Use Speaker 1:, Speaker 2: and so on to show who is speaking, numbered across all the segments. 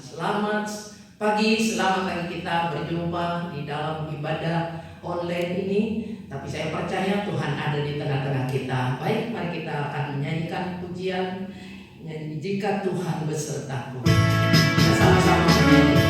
Speaker 1: Selamat pagi, selamat pagi kita berjumpa di dalam ibadah online ini. Tapi saya percaya Tuhan ada di tengah-tengah kita. Baik, mari kita akan menyanyikan pujian nyanyi Jika Tuhan Besertaku. Kita sama-sama menyanyi.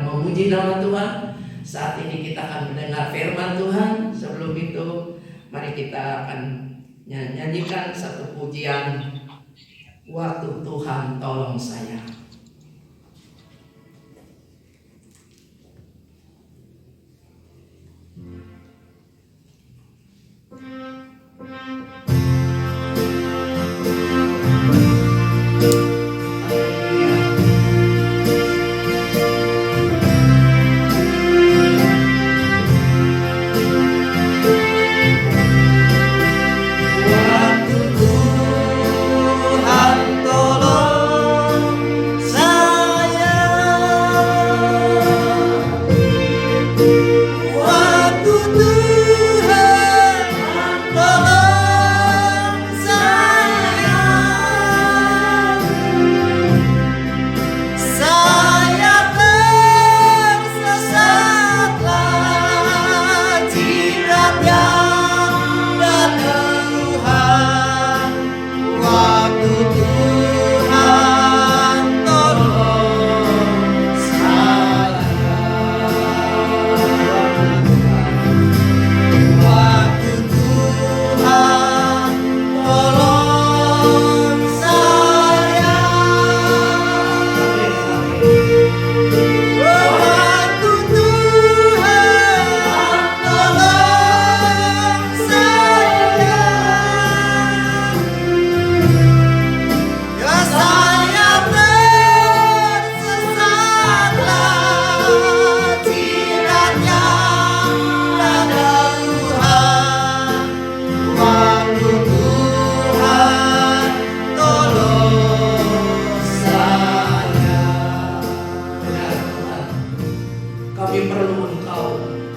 Speaker 1: Memuji nama Tuhan. Saat ini kita akan mendengar firman Tuhan. Sebelum itu, mari kita akan nyanyikan satu pujian, Waktu Tuhan Tolong Saya.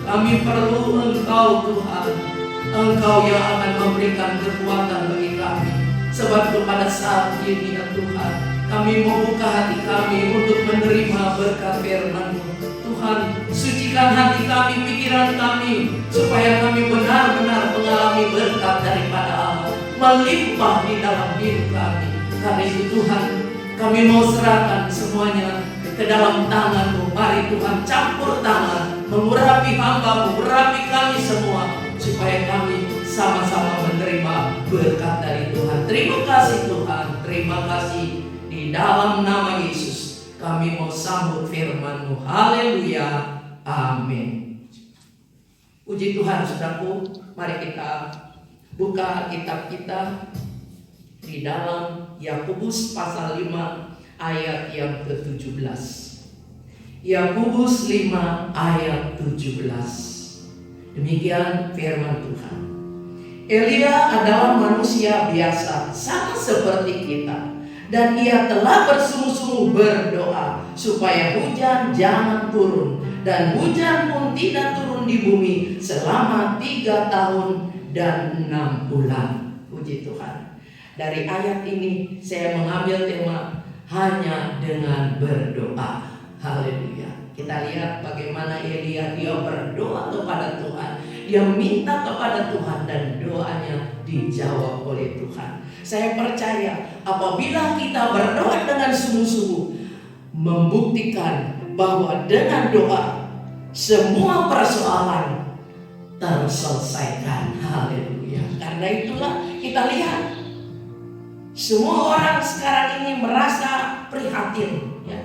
Speaker 1: Kami perlu Engkau Tuhan. Engkau yang akan memberikan kekuatan bagi kami. Sebab pada saat ini ya Tuhan, kami membuka hati kami untuk menerima berkat firman-Mu. Tuhan, sucikan hati kami, pikiran kami, supaya kami benar-benar mengalami berkat daripada Allah, melimpah di dalam hidup kami. Karena itu Tuhan, kami mau serahkan semuanya ke dalam tangan-Mu. Mari Tuhan campur tangan, mengurapi hamba-Mu, mengurapi kami semua, supaya kami sama-sama menerima berkat dari Tuhan. Terima kasih Tuhan, terima kasih. Di dalam nama Yesus kami mau sambut firman-Mu. Haleluya, amin. Puji Tuhan saudaraku, mari kita Buka kitab kita di dalam Yakobus pasal 5 ayat yang ke-17. Yakobus 5 ayat 17. Demikian firman Tuhan. Elia adalah manusia biasa, sama seperti kita, dan ia telah bersungguh-sungguh berdoa supaya hujan jangan turun, dan hujan pun tidak turun di bumi selama 3 tahun dan 6 bulan. Puji Tuhan. Dari ayat ini saya mengambil tema hanya dengan berdoa. Haleluya. Kita lihat bagaimana Elia dia berdoa kepada Tuhan. Dia minta kepada Tuhan dan doanya dijawab oleh Tuhan. Saya percaya apabila kita berdoa dengan sungguh-sungguh, membuktikan bahwa dengan doa semua persoalan terselesaikan. Haleluya. Karena itulah kita lihat semua orang sekarang ini merasa prihatin ya,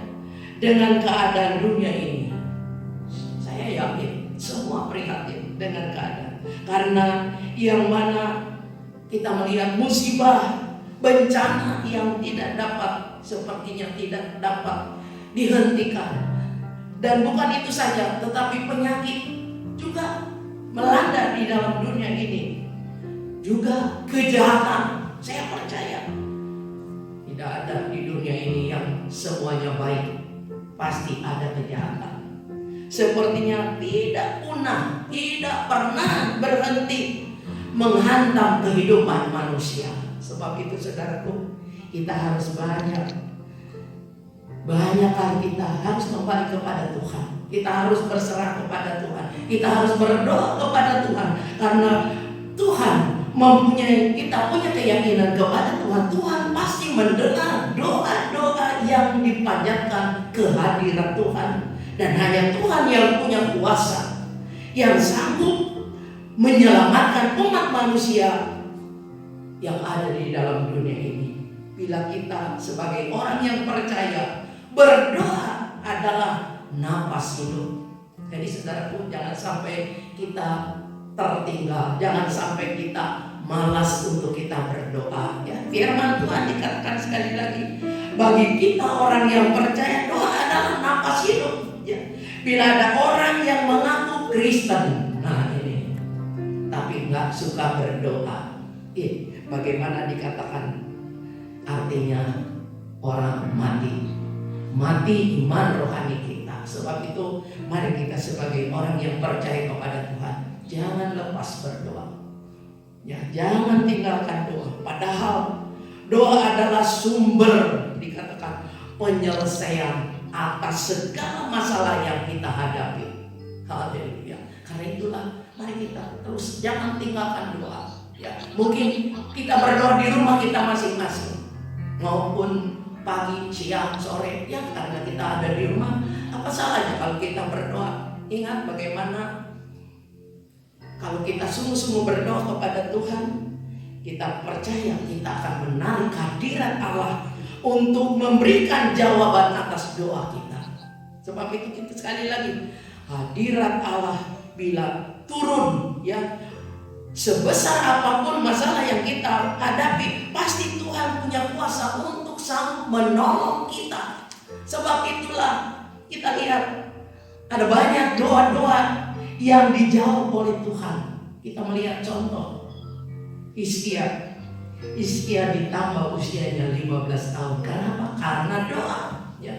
Speaker 1: dengan keadaan dunia ini. Saya yakin semua prihatin dengan keadaan. Karena yang mana kita melihat musibah, bencana yang tidak dapat, sepertinya tidak dapat dihentikan. Dan bukan itu saja, tetapi penyakit juga melanda di dalam dunia ini. Juga kejahatan. Saya percaya tidak ada di dunia ini yang semuanya baik. Pasti ada kejahatan. Sepertinya tidak punah, tidak pernah berhenti menghantam kehidupan manusia. Sebab itu saudaraku, kita harus banyak kali kita harus kembali kepada Tuhan. Kita harus berserah kepada Tuhan. Kita harus berdoa kepada Tuhan. Karena Tuhan kita punya keyakinan kepada Tuhan. Tuhan pasti mendengar doa-doa yang dipanjatkan kehadiran Tuhan. Dan hanya Tuhan yang punya kuasa, yang sanggup menyelamatkan umat manusia yang ada di dalam dunia ini. Bila kita sebagai orang yang percaya, berdoa adalah napas hidup. Jadi saudaraku, jangan sampai kita tertinggal, jangan sampai kita malas untuk kita berdoa ya. Firman Tuhan dikatakan sekali lagi, bagi kita orang yang percaya, doa adalah napas hidup ya. Bila ada orang yang mengaku Kristen, nah ini, tapi nggak suka berdoa, bagaimana dikatakan artinya orang mati iman rohani kita. Sebab itu mari kita sebagai orang yang percaya kepada Tuhan, jangan lepas berdoa ya, jangan tinggalkan doa. Padahal doa adalah sumber, dikatakan, penyelesaian atas segala masalah yang kita hadapi. Haleluya. Karena itulah mari kita terus jangan tinggalkan doa ya. Mungkin kita berdoa di rumah kita masing-masing, maupun pagi, siang, sore ya, karena kita ada di rumah. Apa salahnya kalau kita berdoa? Ingat bagaimana kalau kita sungguh-sungguh berdoa kepada Tuhan, kita percaya kita akan menarik kehadiran Allah untuk memberikan jawaban atas doa kita. Sebab itu kita sekali lagi, hadirat Allah bila turun ya, sebesar apapun masalah yang kita hadapi, pasti Tuhan punya kuasa untuk sanggup menolong kita. Sebab itulah kita lihat ada banyak doa-doa yang dijawab oleh Tuhan. Kita melihat contoh Hizkia ditambah usianya 15 tahun. Kenapa? Karena doa ya.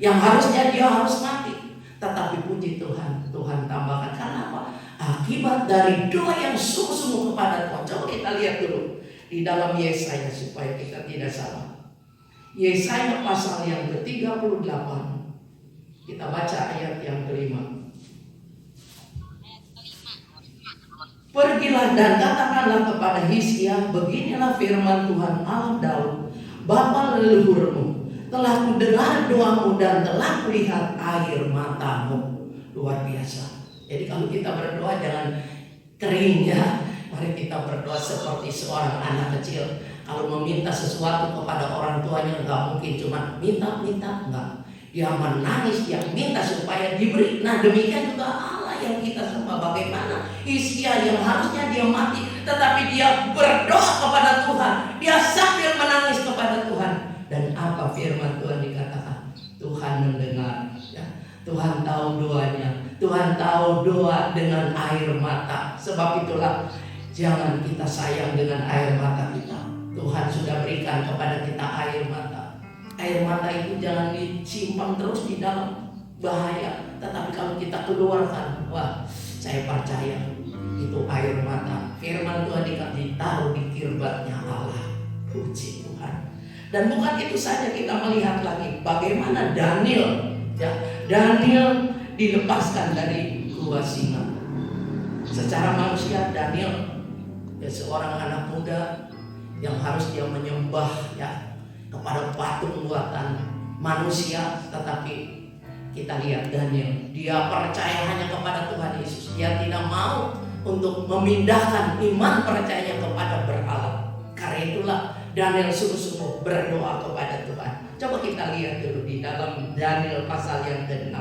Speaker 1: Yang harusnya dia harus mati, tetapi puji Tuhan, Tuhan tambahkan. Kenapa? Akibat dari doa yang sungguh-sungguh kepada Tuhan. Coba kita lihat dulu di dalam Yesaya supaya kita tidak salah. Yesaya pasal yang ke-38. Kita baca ayat yang ke-5. Pergilah dan katakanlah kepada Hizkia, beginilah firman Tuhan Allah Daud, bapa leluhurmu, telah kudengar doamu dan telah kulihat air matamu. Luar biasa. Jadi kalau kita berdoa jangan kering ya. Mari kita berdoa seperti seorang anak kecil. Kalau meminta sesuatu kepada orang tuanya, enggak mungkin cuma minta, enggak. Dia menangis, dia minta supaya diberi. Nah demikian juga Allah yang kita sembah. Bagaimana Hizkia yang harusnya dia mati, tetapi dia berdoa kepada Tuhan. Dia sambil menangis kepada Tuhan. Dan apa firman Tuhan dikatakan? Tuhan mendengar, ya. Tuhan tahu doanya. Tuhan tahu doa dengan air mata. Sebab itulah jangan kita sayang dengan air mata kita. Tuhan sudah berikan kepada kita air mata. Air mata itu jangan disimpan terus di dalam, bahaya. Tetapi kalau kita keluarkan, wah, saya percaya itu air mata. Firman Tuhan ditaruh di kirbatnya Allah. Puji Tuhan. Dan bukan itu saja, kita melihat lagi bagaimana Daniel, ya, Daniel dilepaskan dari gua singa. Secara manusia Daniel, ya, seorang anak muda yang harus dia menyembah, ya, kepada patung buatan manusia. Tetapi kita lihat Daniel, dia percaya hanya kepada Tuhan Yesus. Dia tidak mau untuk memindahkan iman percayanya kepada berhala. Karena itulah Daniel sungguh-sungguh berdoa kepada Tuhan. Coba kita lihat dulu di dalam Daniel pasal yang ke-6.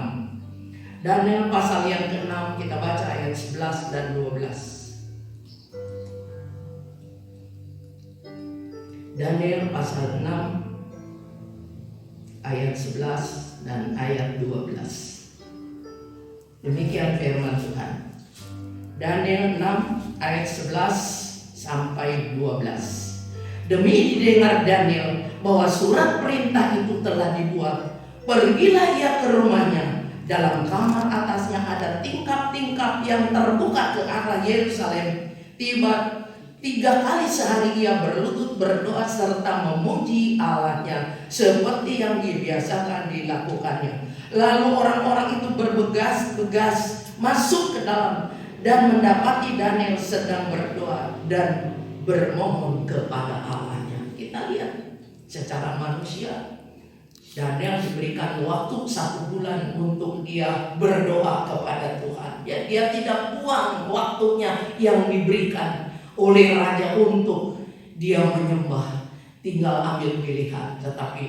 Speaker 1: Daniel pasal yang ke-6, kita baca ayat 11 dan 12. Daniel pasal 6 ayat 11 dan ayat 12. Demikian firman Tuhan. Daniel 6 ayat 11 sampai 12. Demi didengar Daniel bahwa surat perintah itu telah dibuat, pergilah ia ke rumahnya. Dalam kamar atasnya ada tingkap-tingkap yang terbuka ke arah Yerusalem. 3 kali sehari ia berlutut berdoa serta memuji Allahnya seperti yang dibiasakan dilakukannya. Lalu orang-orang itu bergegas masuk ke dalam dan mendapati Daniel sedang berdoa dan bermohon kepada Allahnya. Kita lihat secara manusia, Daniel diberikan waktu 1 bulan untuk dia berdoa kepada Tuhan. Ya, dia tidak buang waktunya yang diberikan oleh raja untuk dia menyembah. Tinggal ambil pilihan. Tetapi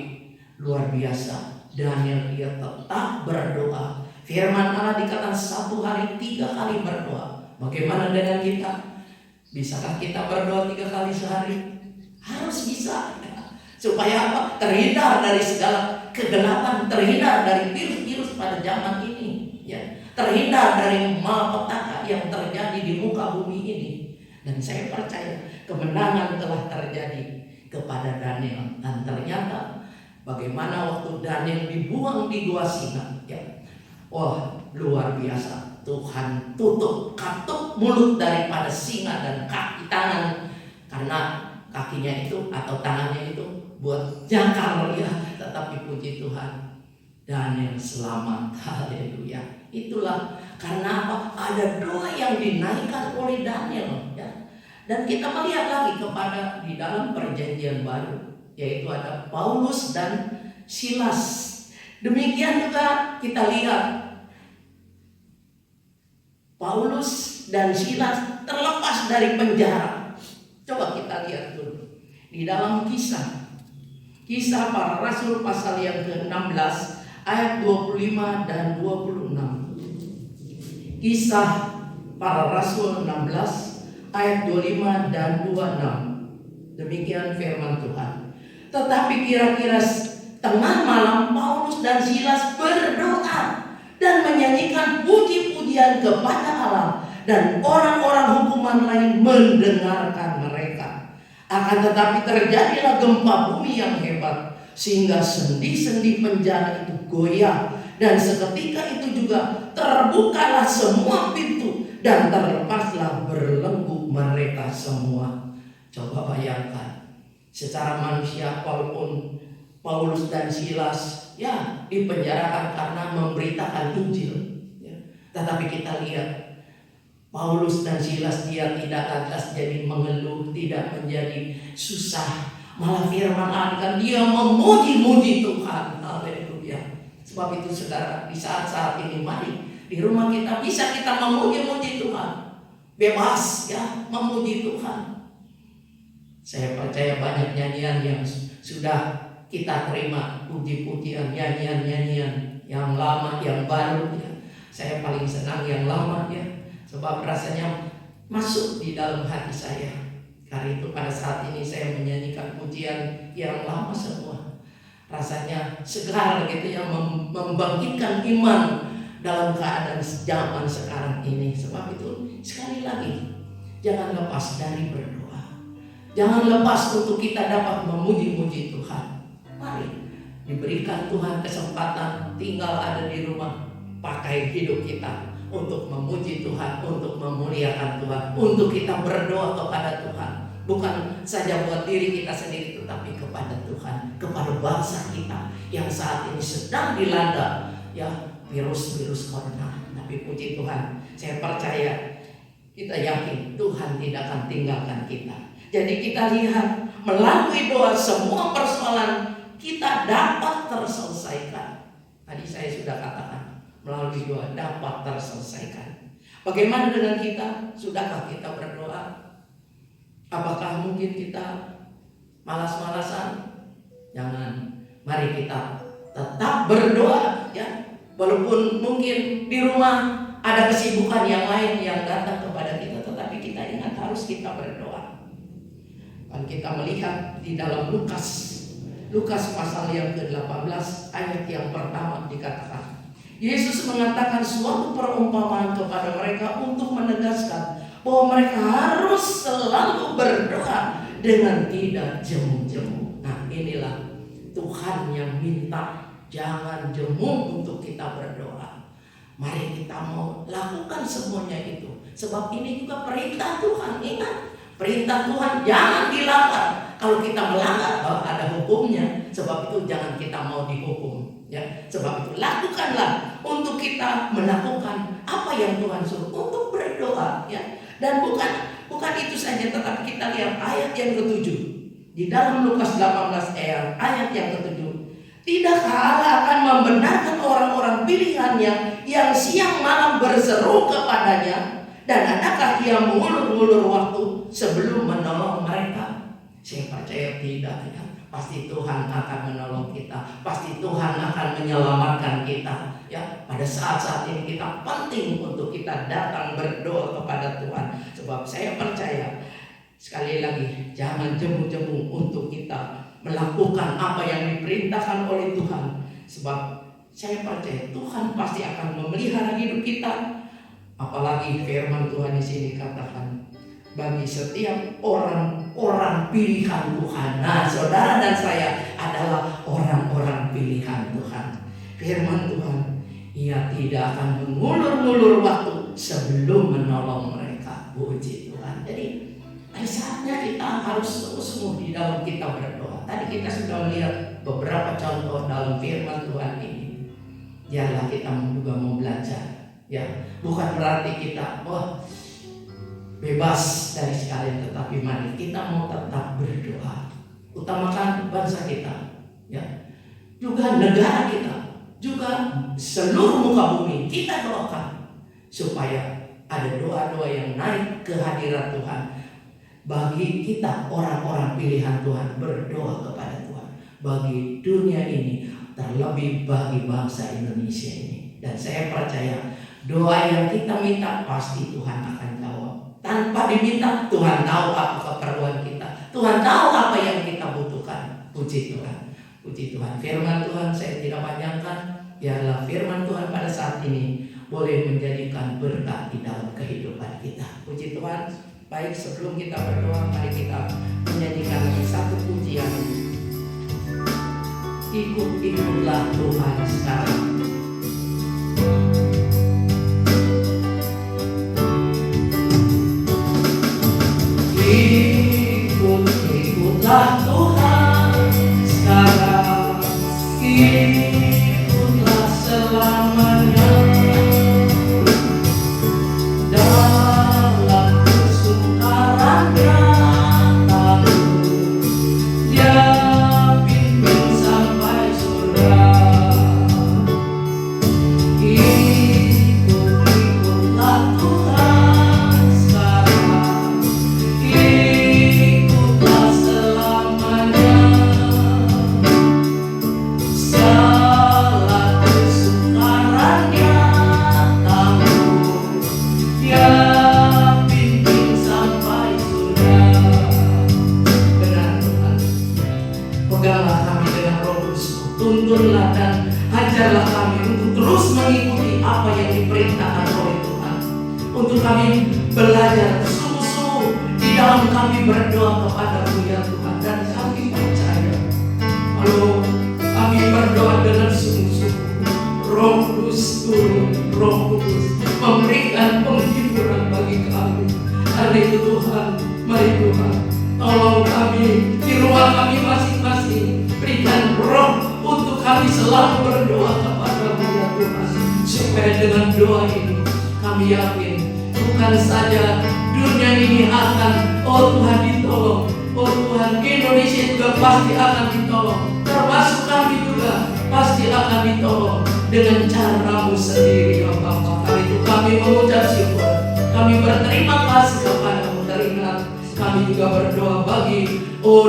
Speaker 1: luar biasa, Daniel dia tetap berdoa. Firman Allah dikatakan 1 hari 3 kali berdoa. Bagaimana dengan kita? Bisakah kita berdoa 3 kali sehari? Harus bisa. Supaya apa? Terhindar dari segala kegelapan, terhindar dari virus-virus pada zaman ini, ya. Terhindar dari malapetaka yang terjadi di muka bumi ini. Dan saya percaya kemenangan telah terjadi kepada Daniel. Dan ternyata bagaimana waktu Daniel dibuang di gua singa, ya. Wah, luar biasa. Tuhan katup mulut daripada singa dan kaki tangan, karena kakinya itu atau tangannya itu buat jangkar, ya. Tetapi puji Tuhan, Daniel selamat. Haleluya. Itulah karena apa? Ada doa yang dinaikkan oleh Daniel, ya. Dan kita melihat lagi kepada di dalam perjanjian baru, yaitu ada Paulus dan Silas. Demikian juga kita lihat Paulus dan Silas terlepas dari penjara. Coba kita lihat dulu di dalam Kisah Para Rasul pasal yang ke-16 ayat 25 dan 26. Kisah Para Rasul 16 ayat 25 dan 26. Demikian firman Tuhan. Tetapi kira-kira tengah malam Paulus dan Silas berdoa dan menyanyikan puji-pujian kepada Allah, dan orang-orang hukuman lain mendengarkan mereka. Akan tetapi terjadilah gempa bumi yang hebat, sehingga sendi-sendi penjara itu goyah, dan seketika itu juga terbukalah semua pintu dan terlepaslah belenggu mereka semua. Coba bayangkan, secara manusia walaupun Paulus dan Silas, ya, dipenjarakan karena memberitakan Injil, ya. Tetapi kita lihat Paulus dan Silas, dia tidak lantas jadi mengeluh, tidak menjadi susah. Malah firman Allah kan dia memuji-muji Tuhan. Haleluya. Sebab itu saudara, di saat-saat ini mari di rumah kita bisa kita memuji-muji Tuhan. Bebas, ya, memuji Tuhan. Saya percaya banyak nyanyian yang sudah kita terima, puji-pujian, nyanyian-nyanyian yang lama, yang baru, ya. Saya paling senang yang lama ya, sebab rasanya masuk di dalam hati saya. Karena itu pada saat ini saya menyanyikan pujian yang lama semua. Rasanya segar gitu ya, membangkitkan iman dalam keadaan zaman sekarang ini. Sebab itu sekali lagi, jangan lepas dari berdoa. Jangan lepas untuk kita dapat memuji-muji Tuhan. Mari diberikan Tuhan kesempatan tinggal ada di rumah, pakai hidup kita untuk memuji Tuhan, untuk memuliakan Tuhan, untuk kita berdoa kepada Tuhan. Bukan saja buat diri kita sendiri, tetapi kepada Tuhan, kepada bangsa kita yang saat ini sedang dilanda ya virus corona. Tapi puji Tuhan, saya percaya, kita yakin Tuhan tidak akan tinggalkan kita. Jadi kita lihat melalui doa semua persoalan kita dapat terselesaikan. Tadi saya sudah katakan, melalui doa dapat terselesaikan. Bagaimana dengan kita? Sudahkah kita berdoa? Apakah mungkin kita malas-malasan? Jangan. Mari kita tetap berdoa ya. Walaupun mungkin di rumah ada kesibukan yang lain yang datang kepada kita, tetapi kita ingat harus kita berdoa. Dan kita melihat di dalam Lukas pasal yang ke-18 ayat yang pertama dikatakan, Yesus mengatakan suatu perumpamaan kepada mereka untuk menegaskan bahwa mereka harus selalu berdoa dengan tidak jemu-jemu. Nah, inilah Tuhan yang minta jangan jemu untuk kita berdoa. Mari kita mau lakukan semuanya itu, sebab ini juga perintah Tuhan. Ingat, perintah Tuhan jangan dilanggar. Kalau kita melanggar, ada hukumnya. Sebab itu jangan kita mau dihukum ya. Sebab itu lakukanlah untuk kita melakukan apa yang Tuhan suruh, untuk berdoa ya. Dan bukan itu saja, tetapi kita lihat ayat yang ke-7 di dalam Lukas 18 ayat yang ke-7. Tidakkah Allah akan membenarkan orang-orang pilihannya yang siang malam berseru kepadanya, dan adakah ia mengulur-ulur waktu sebelum menolong mereka? Saya percaya tidak ya. Pasti Tuhan akan menolong kita. Pasti Tuhan akan menyelamatkan kita ya. Pada saat-saat ini kita penting untuk kita datang berdoa kepada Tuhan. Sebab saya percaya, sekali lagi, jangan jemu-jemu untuk kita melakukan apa yang diperintahkan oleh Tuhan. Sebab saya percaya Tuhan pasti akan memelihara hidup kita. Apalagi firman Tuhan di sini katakan, bagi setiap orang-orang pilihan Tuhan. Nah, saudara dan saya adalah orang-orang pilihan Tuhan. Firman Tuhan, Ia tidak akan mengulur-ulur waktu sebelum menolong mereka. Puji Tuhan. Jadi saatnya kita harus sungguh-sungguh di dalam kita berdoa. Tadi kita sudah melihat beberapa contoh dalam firman Tuhan ini. Biarlah kita juga mau belajar. Ya, bukan berarti kita bebas dari sekalian, tetapi mari kita mau tetap berdoa. Utamakan bangsa kita, ya, juga negara kita, juga seluruh muka bumi kita doakan supaya ada doa-doa yang naik ke hadirat Tuhan. Bagi kita orang-orang pilihan Tuhan, berdoa kepada Tuhan bagi dunia ini, terlebih bagi bangsa Indonesia ini. Dan saya percaya doa yang kita minta pasti Tuhan akan jawab. Tanpa diminta, Tuhan tahu apa keperluan kita. Tuhan tahu apa yang kita butuhkan. Puji Tuhan. Puji Tuhan. Firman Tuhan saya tidak panjangkan. Biarlah firman Tuhan pada saat ini boleh menjadikan berkat di dalam kehidupan kita. Puji Tuhan. Baik, sebelum kita berdoa, mari kita menyanyikan lagi satu pujian. Ikut-ikutlah Tuhan sekarang. Ikut-ikutlah Tuhan sekarang. Ikutlah selamanya.
Speaker 2: Stop.
Speaker 1: Tuntunlah dan ajarlah kami untuk terus mengikuti apa yang diperintahkan oleh Tuhan. Untuk kami belajar sungguh-sungguh di dalam kami berdoa kepada-Mu ya Tuhan. Dan kami percaya kalau kami berdoa dengan sungguh-sungguh, Roh Kudus turun, Roh Kudus memberikan penghiburan bagi kami. Karena itu Tuhan, mari Tuhan, tolong kami di rumah kami masing-masing, berikan roh untuk kami selalu berdoa kepada-Mu ya Tuhan. Supaya dengan doa ini kami yakin bukan saja dunia ini akan, oh Tuhan, ditolong. Oh Tuhan, Indonesia juga pasti akan ditolong. Termasuk kami juga pasti akan ditolong dengan cara-Mu sendiri ya Bapa. Kali itu kami mengucap syukur, kami berterima kasih kepada-Mu. Teringat kami juga berdoa bagi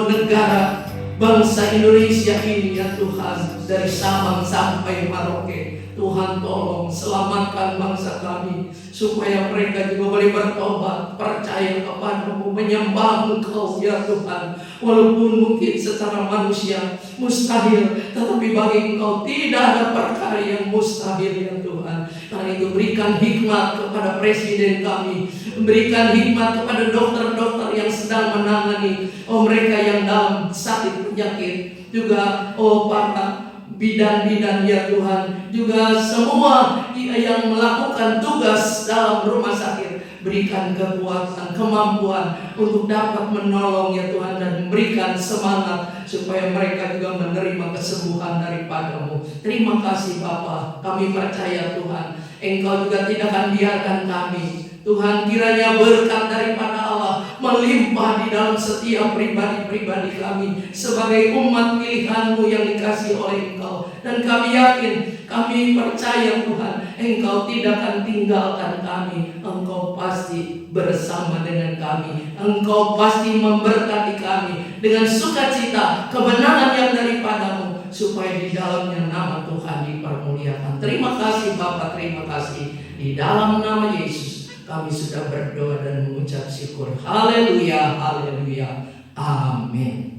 Speaker 1: negara bangsa Indonesia ini ya Tuhan, dari Sabang sampai Merauke. Tuhan tolong selamatkan bangsa kami supaya mereka juga boleh bertobat, percaya kepada-Mu, menyembah Engkau ya Tuhan. Walaupun mungkin secara manusia mustahil, tetapi bagi Engkau tidak ada perkara yang mustahil ya Tuhan. Karena itu berikan hikmat kepada presiden kami, berikan hikmat kepada dokter-dokter yang sedang menangani mereka yang dalam sakit penyakit, juga para bidan-bidan ya Tuhan, juga semua yang melakukan tugas dalam rumah sakit. Berikan kekuatan, kemampuan untuk dapat menolong ya Tuhan, dan memberikan semangat supaya mereka juga menerima kesembuhan daripada-Mu. Terima kasih Bapa, kami percaya Tuhan, Engkau juga tidak akan biarkan kami. Tuhan, kiranya berkat daripada Allah melimpah di dalam setiap pribadi-pribadi kami sebagai umat pilihan-Mu yang dikasihi oleh Engkau. Dan kami yakin, kami percaya Tuhan, Engkau tidak akan tinggalkan kami. Engkau pasti bersama dengan kami. Engkau pasti memberkati kami dengan sukacita, kemenangan yang daripada-Mu, supaya di dalamnya nama Tuhan dipermuliakan. Terima kasih Bapa, terima kasih. Di dalam nama Yesus kami sudah berdoa dan mengucap syukur. Haleluya, haleluya, amin.